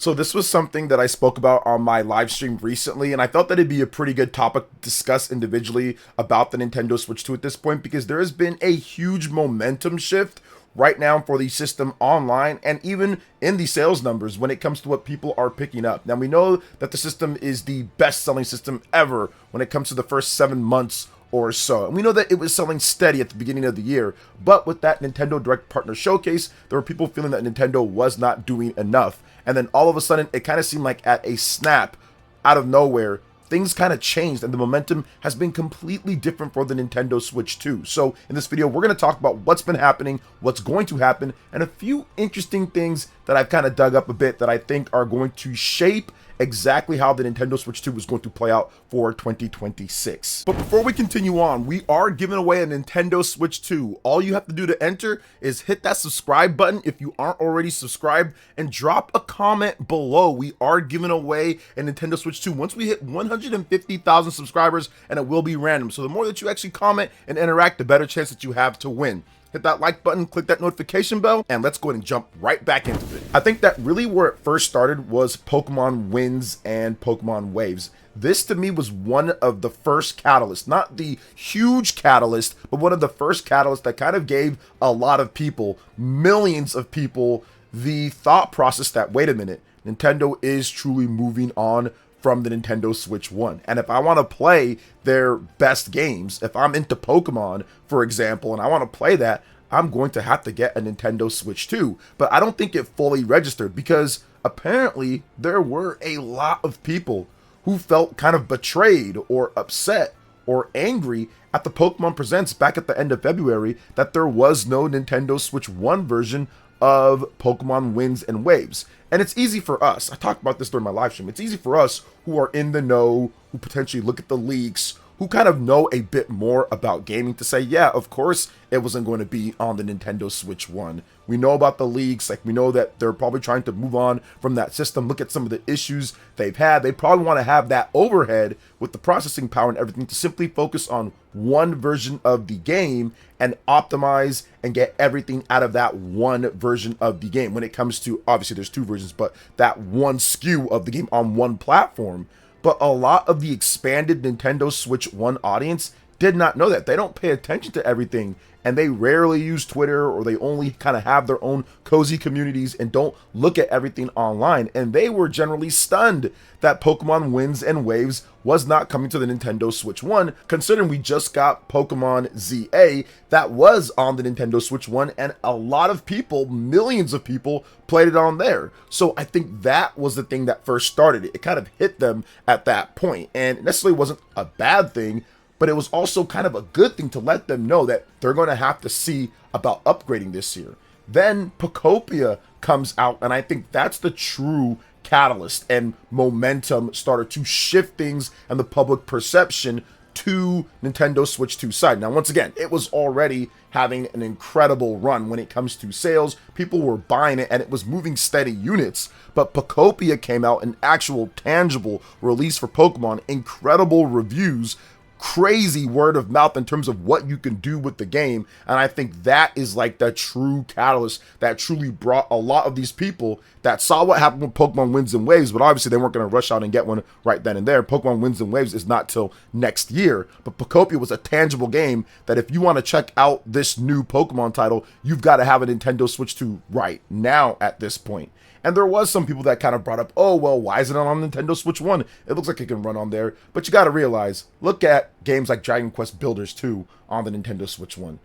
So this was something that I spoke about on my live stream recently, and I felt that it'd be a pretty good topic to discuss individually about the Nintendo Switch 2 at this point, because there has been a huge momentum shift right now for the system online and even in the sales numbers when it comes to what people are picking up. Now we know that the system is the best selling system ever when it comes to the first 7 months or so. And we know that it was selling steady at the beginning of the year, but with that Nintendo Direct Partner Showcase, there were people feeling that Nintendo was not doing enough. And then all of a sudden, it kind of seemed like at a snap, out of nowhere, things kind of changed and the momentum has been completely different for the Nintendo Switch 2. So in this video, we're going to talk about what's been happening, what's going to happen, and a few interesting things that I've kind of dug up a bit that I think are going to shape exactly how the Nintendo Switch 2 is going to play out for 2026. But before we continue on, we are giving away a Nintendo Switch 2. All you have to do to enter is hit that subscribe button if you aren't already subscribed and drop a comment below. We are giving away a Nintendo Switch 2 once we hit 150,000 subscribers, and it will be random. So the more that you actually comment and interact, the better chance that you have to win. Hit that like button, click that notification bell, and let's go ahead and jump right back into it. I think that really where it first started was Pokemon Winds and Pokemon Waves. This to me was one of the first catalysts, not the huge catalyst, but one of the first catalysts that kind of gave a lot of people, millions of people, the thought process that, wait a minute, Nintendo is truly moving on from the Nintendo Switch 1. And if I want to play their best games, if I'm into Pokemon, for example, and I want to play that, I'm going to have to get a Nintendo Switch 2. But I don't think it fully registered because apparently there were a lot of people who felt kind of betrayed or upset or angry at the Pokemon Presents back at the end of February that there was no Nintendo Switch 1 version of Pokemon Winds and Waves. And it's easy for us, I talked about this during my live stream, it's easy for us who are in the know, who potentially look at the leaks, who kind of know a bit more about gaming to say, yeah, of course it wasn't going to be on the Nintendo Switch 1. We know about the leaks, like we know that they're probably trying to move on from that system, look at some of the issues they've had. They probably want to have that overhead with the processing power and everything to simply focus on one version of the game and optimize and get everything out of that one version of the game. When it comes to, obviously there's two versions, but that one SKU of the game on one platform. But a lot of the expanded Nintendo Switch 1 audience did not know that. They don't pay attention to everything, and they rarely use Twitter, or they only kind of have their own cozy communities and don't look at everything online. And they were generally stunned that Pokemon Winds and Waves was not coming to the Nintendo Switch 1, considering we just got Pokemon ZA that was on the Nintendo Switch 1, and a lot of people, millions of people, played it on there. So I think that was the thing that first started it. It kind of hit them at that point, and it necessarily wasn't a bad thing, but it was also kind of a good thing to let them know that they're going to have to see about upgrading this year. Then Pokopia comes out, and I think that's the true catalyst and momentum started to shift things and the public perception to Nintendo Switch 2 side. Now, once again, it was already having an incredible run when it comes to sales. People were buying it and it was moving steady units. But Pokopia came out, an actual tangible release for Pokemon, incredible reviews, crazy word of mouth in terms of what you can do with the game. And I think that is like the true catalyst that truly brought a lot of these people that saw what happened with Pokemon Winds and Waves, but obviously they weren't going to rush out and get one right then and there. Pokemon Winds and Waves is not till next year, but Pokopia was a tangible game that if you want to check out this new Pokemon title, you've got to have a Nintendo Switch 2 right now at this point. And there was some people that kind of brought up, oh, well, why is it on Nintendo Switch 1? It looks like it can run on there. But you got to realize, look at games like Dragon Quest Builders 2 on the Nintendo Switch 1.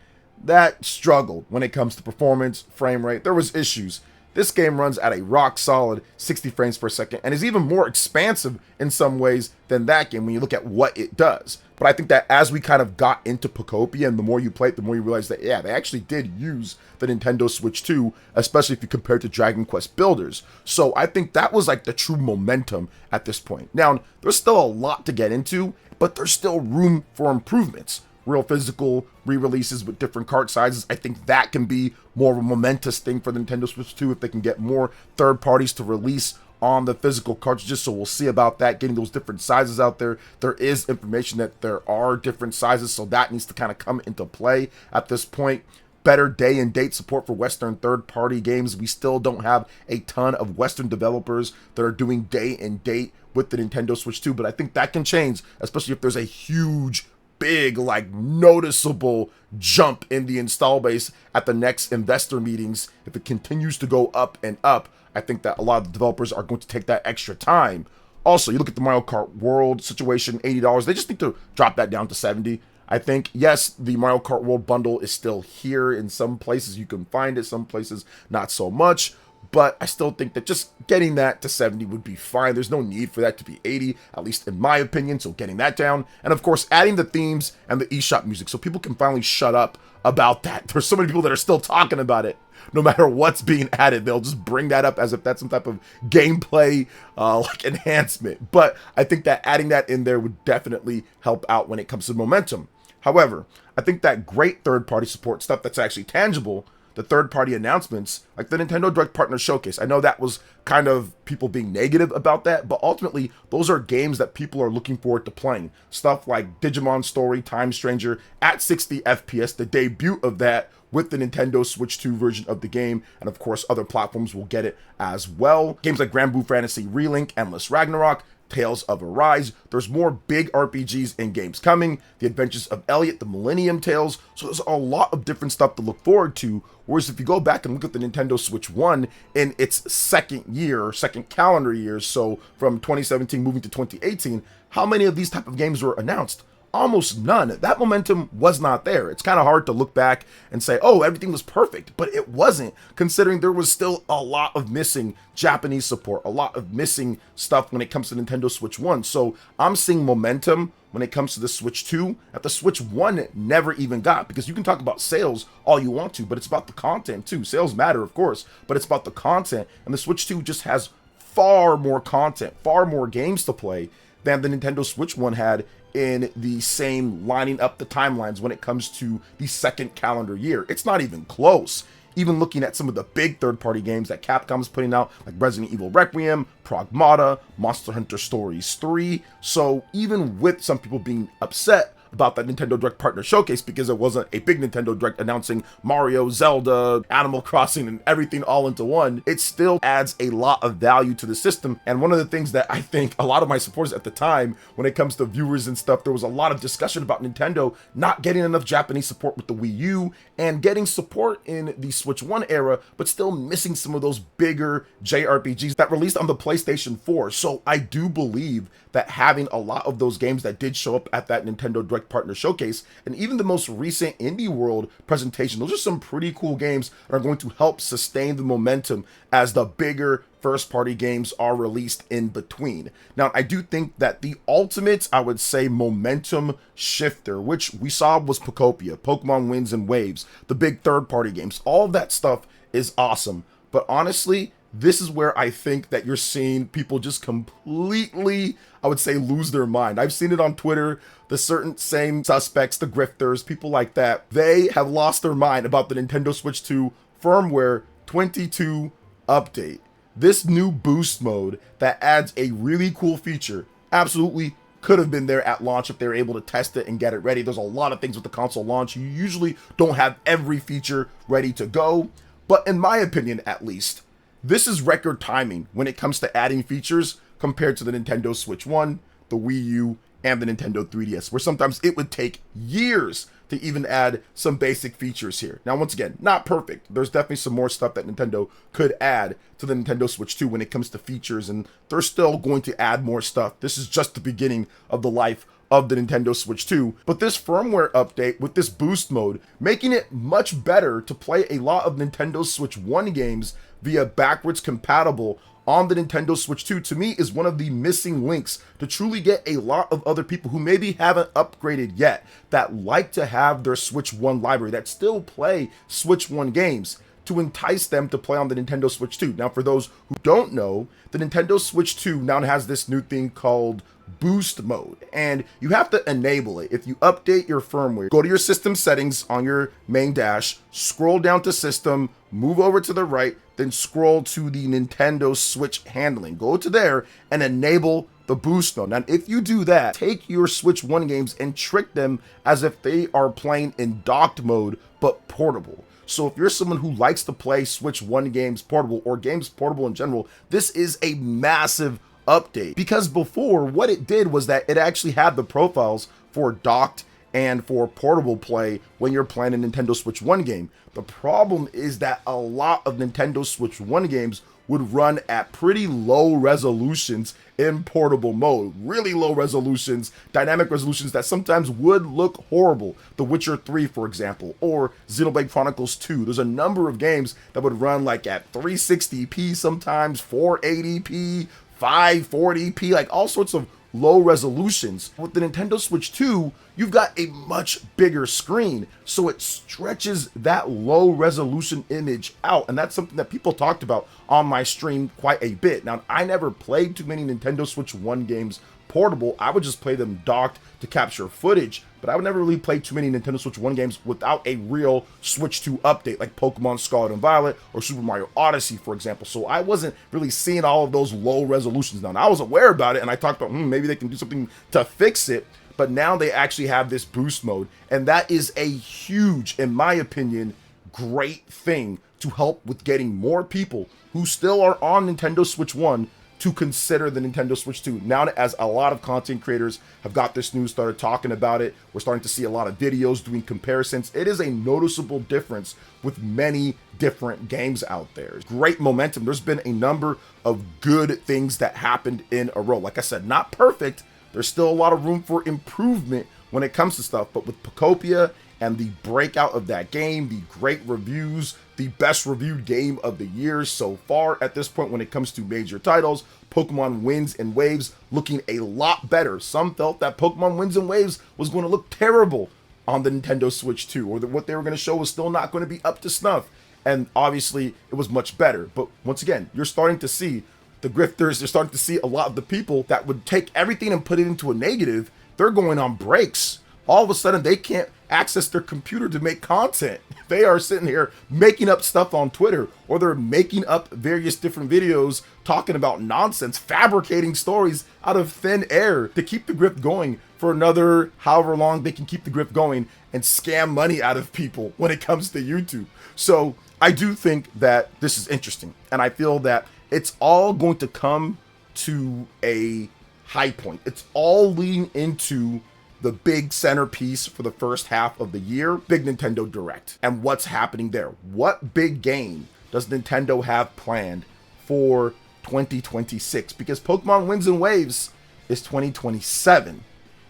That struggled when it comes to performance, frame rate. There was issues. This game runs at a rock solid 60 frames per second and is even more expansive in some ways than that game when you look at what it does. But I think that as we kind of got into Pokopia and the more you play it, the more you realize that, yeah, they actually did use the Nintendo Switch 2, especially if you compare it to Dragon Quest Builders. So I think that was like the true momentum at this point. Now, there's still a lot to get into, but there's still room for improvements. Real physical re-releases with different cart sizes. I think that can be more of a momentous thing for the Nintendo Switch 2 if they can get more third parties to release on the physical cartridges. So we'll see about that, getting those different sizes out there. There is information that there are different sizes, so that needs to kind of come into play at this point. better day and date support for Western third-party games. We still don't have a ton of Western developers that are doing day and date with the Nintendo Switch 2, but I think that can change, especially if there's a huge, big, like noticeable jump in the install base at the next investor meetings. If it continues to go up and up, I think that a lot of the developers are going to take that extra time. Also, you look at the Mario Kart World situation, $80. They just need to drop that down to $70. I think, yes, the Mario Kart World bundle is still here. In some places you can find it, some places not so much. But I still think that just getting that to 70 would be fine. There's no need for that to be 80, at least in my opinion. So getting that down. And of course, adding the themes and the eShop music so people can finally shut up about that. There's so many people that are still talking about it. No matter what's being added, they'll just bring that up as if that's some type of gameplay like enhancement. But I think that adding that in there would definitely help out when it comes to momentum. However, I think that great third-party support stuff that's actually tangible, the third-party announcements, like the Nintendo Direct Partner Showcase. I know that was kind of people being negative about that, but ultimately, those are games that people are looking forward to playing. Stuff like Digimon Story, Time Stranger, at 60 FPS, the debut of that with the Nintendo Switch 2 version of the game, and of course, other platforms will get it as well. Games like Grand Blue Fantasy Relink, Endless Ragnarok, Tales of Arise. There's more big RPGs and games coming. The Adventures of Elliot, the Millennium Tales. So there's a lot of different stuff to look forward to. Whereas if you go back and look at the Nintendo Switch 1 in its second calendar year, so from 2017 moving to 2018, how many of these type of games were announced? Almost none. That momentum was not there. It's kind of hard to look back and say, oh, everything was perfect, but it wasn't, considering there was still a lot of missing Japanese support, a lot of missing stuff when it comes to Nintendo Switch 1. So I'm seeing momentum when it comes to the Switch 2 that the Switch 1 never even got, because you can talk about sales all you want to, but it's about the content too. Sales matter, of course, but it's about the content, and the Switch 2 just has far more content, far more games to play than the Nintendo Switch 1 had in the same lining up the timelines when it comes to the second calendar year. It's not even close. Even looking at some of the big third-party games that Capcom's putting out, like Resident Evil Requiem, Pragmata, Monster Hunter Stories 3. So even with some people being upset about that Nintendo Direct Partner Showcase because it wasn't a big Nintendo Direct announcing Mario, Zelda, Animal Crossing, and everything all into one, it still adds a lot of value to the system. And one of the things that I think a lot of my supporters at the time, when it comes to viewers and stuff, there was a lot of discussion about Nintendo not getting enough Japanese support with the Wii U and getting support in the Switch 1 era, but still missing some of those bigger JRPGs that released on the PlayStation 4. So I do believe that having a lot of those games that did show up at that Nintendo Direct Partner Showcase, and even the most recent Indie World presentation, those are some pretty cool games that are going to help sustain the momentum as the bigger first-party games are released in between. Now, I do think that the ultimate, I would say, momentum shifter, which we saw was Pokopia, Pokemon Winds and Waves, the big third-party games, all of that stuff is awesome. But honestly, this is where I think that you're seeing people just completely, I would say, lose their mind. I've seen it on Twitter, the certain same suspects, the grifters, people like that. They have lost their mind about the Nintendo Switch 2 firmware 22 update. This new boost mode that adds a really cool feature absolutely could have been there at launch if they were able to test it and get it ready. There's a lot of things with the console launch. You usually don't have every feature ready to go, but in my opinion, at least, this is record timing when it comes to adding features compared to the Nintendo Switch 1, the Wii U, and the Nintendo 3DS, where sometimes it would take years to even add some basic features here. Now, once again, not perfect. There's definitely some more stuff that Nintendo could add to the Nintendo Switch 2 when it comes to features, and they're still going to add more stuff. This is just the beginning of the life of the Nintendo Switch 2, but this firmware update with this boost mode, making it much better to play a lot of Nintendo Switch 1 games via backwards compatible on the Nintendo Switch 2, to me is one of the missing links to truly get a lot of other people who maybe haven't upgraded yet, that like to have their Switch 1 library, that still play Switch 1 games, to entice them to play on the Nintendo Switch 2. Now, for those who don't know, the Nintendo Switch 2 now has this new thing called boost mode, and you have to enable it. If you update your firmware, go to your system settings on your main dash, scroll down to system, move over to the right, then scroll to the Nintendo Switch handling. Go to there and enable the boost mode. Now, if you do that, take your Switch 1 games and trick them as if they are playing in docked mode, but portable. So if you're someone who likes to play Switch 1 games portable or games portable in general, this is a massive update. Because before, what it did was that it actually had the profiles for docked and for portable play when you're playing a Nintendo Switch 1 game. The problem is that a lot of Nintendo Switch 1 games would run at pretty low resolutions in portable mode. Really low resolutions, dynamic resolutions that sometimes would look horrible. The Witcher 3, for example, or Xenoblade Chronicles 2. There's a number of games that would run like at 360p sometimes, 480p, 540p, like all sorts of low resolutions. With the Nintendo Switch 2, you've got a much bigger screen, so it stretches that low resolution image out, and that's something that people talked about on my stream quite a bit. Now, I never played too many Nintendo Switch 1 games portable. I would just play them docked to capture footage, but I would never really play too many Nintendo Switch 1 games without a real Switch 2 update, like Pokemon Scarlet and Violet or Super Mario Odyssey, for example. So I wasn't really seeing all of those low resolutions. Now, I was aware about it, and I talked about, maybe they can do something to fix it, but now they actually have this boost mode, and that is a huge, in my opinion, great thing to help with getting more people who still are on Nintendo Switch 1 to consider the Nintendo Switch 2. Now, as a lot of content creators have got this news, started talking about it, we're starting to see a lot of videos doing comparisons. It is a noticeable difference with many different games out there. Great momentum. There's been a number of good things that happened in a row. Like I said, not perfect. There's still a lot of room for improvement when it comes to stuff, but with Pokopia and the breakout of that game, the great reviews, the best reviewed game of the year so far at this point when it comes to major titles, Pokemon Winds and Waves looking a lot better. Some felt that Pokemon Winds and Waves was going to look terrible on the Nintendo Switch 2, or that what they were going to show was still not going to be up to snuff. And obviously, it was much better. But once again, you're starting to see the grifters, you're starting to see a lot of the people that would take everything and put it into a negative, they're going on breaks. All of a sudden, they can't access their computer to make content. They are sitting here making up stuff on Twitter, or they're making up various different videos talking about nonsense, fabricating stories out of thin air to keep the grift going for another however long they can keep the grift going and scam money out of people when it comes to YouTube. So I do think that this is interesting, and I feel that it's all going to come to a high point. It's all leading into the big centerpiece for the first half of the year, Big Nintendo Direct, and what's happening there. What big game does Nintendo have planned for 2026? Because Pokemon Winds and Waves is 2027,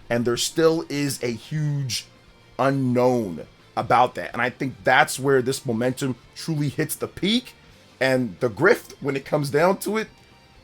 and there still is a huge unknown about that. And I think that's where this momentum truly hits the peak, and the grift, when it comes down to it,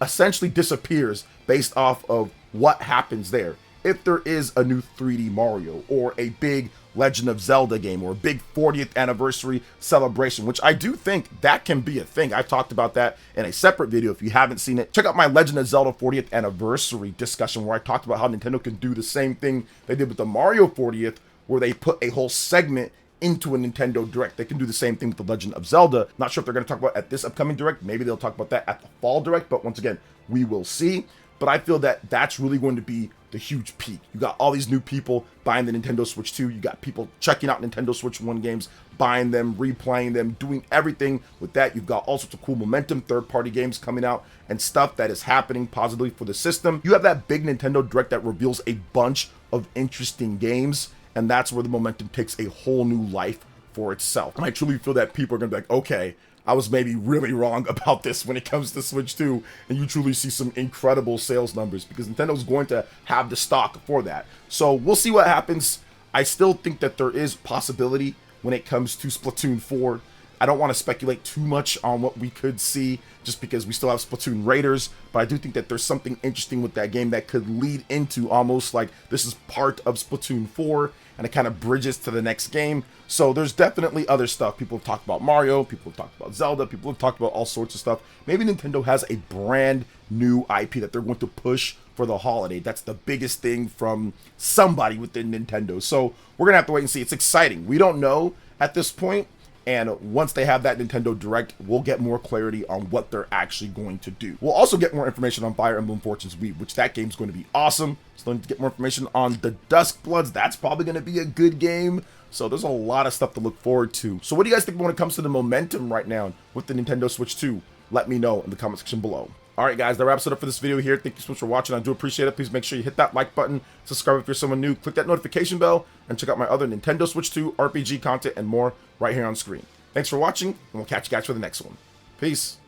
essentially disappears based off of what happens there. If there is a new 3D Mario or a big Legend of Zelda game or a big 40th anniversary celebration, which I do think that can be a thing. I've talked about that in a separate video. If you haven't seen it, check out my Legend of Zelda 40th anniversary discussion where I talked about how Nintendo can do the same thing they did with the Mario 40th, where they put a whole segment into a Nintendo Direct. They can do the same thing with the Legend of Zelda. Not sure if they're going to talk about it at this upcoming Direct. Maybe they'll talk about that at the Fall Direct, but once again, we will see. But I feel that that's really going to be the huge peak. You got all these new people buying the Nintendo Switch 2. You got people checking out Nintendo Switch 1 games, buying them, replaying them, doing everything with that. You've got all sorts of cool momentum, third-party games coming out, and stuff that is happening positively for the system. You have that big Nintendo Direct that reveals a bunch of interesting games, and that's where the momentum takes a whole new life for itself. And I truly feel that people are going to be like, okay, I was maybe really wrong about this when it comes to Switch 2, and you truly see some incredible sales numbers because Nintendo's going to have the stock for that. So we'll see what happens. I still think that there is possibility when it comes to Splatoon 4. I don't want to speculate too much on what we could see just because we still have Splatoon Raiders, but I do think that there's something interesting with that game that could lead into almost like this is part of Splatoon 4 and it kind of bridges to the next game. So there's definitely other stuff. People have talked about Mario, people have talked about Zelda, people have talked about all sorts of stuff. Maybe Nintendo has a brand new IP that they're going to push for the holiday. That's the biggest thing from somebody within Nintendo. So we're going to have to wait and see. It's exciting. We don't know at this point. And once they have that Nintendo Direct, we'll get more clarity on what they're actually going to do. We'll also get more information on Fire Emblem Fortunes Weave, which that game's going to be awesome. Still need to get more information on the Dusk Bloods. That's probably going to be a good game. So there's a lot of stuff to look forward to. So what do you guys think when it comes to the momentum right now with the Nintendo Switch 2? Let me know in the comment section below. Alright guys, that wraps it up for this video here. Thank you so much for watching. I do appreciate it. Please make sure you hit that like button, subscribe if you're someone new, click that notification bell, and check out my other Nintendo Switch 2 RPG content and more right here on screen. Thanks for watching, and we'll catch you guys for the next one. Peace.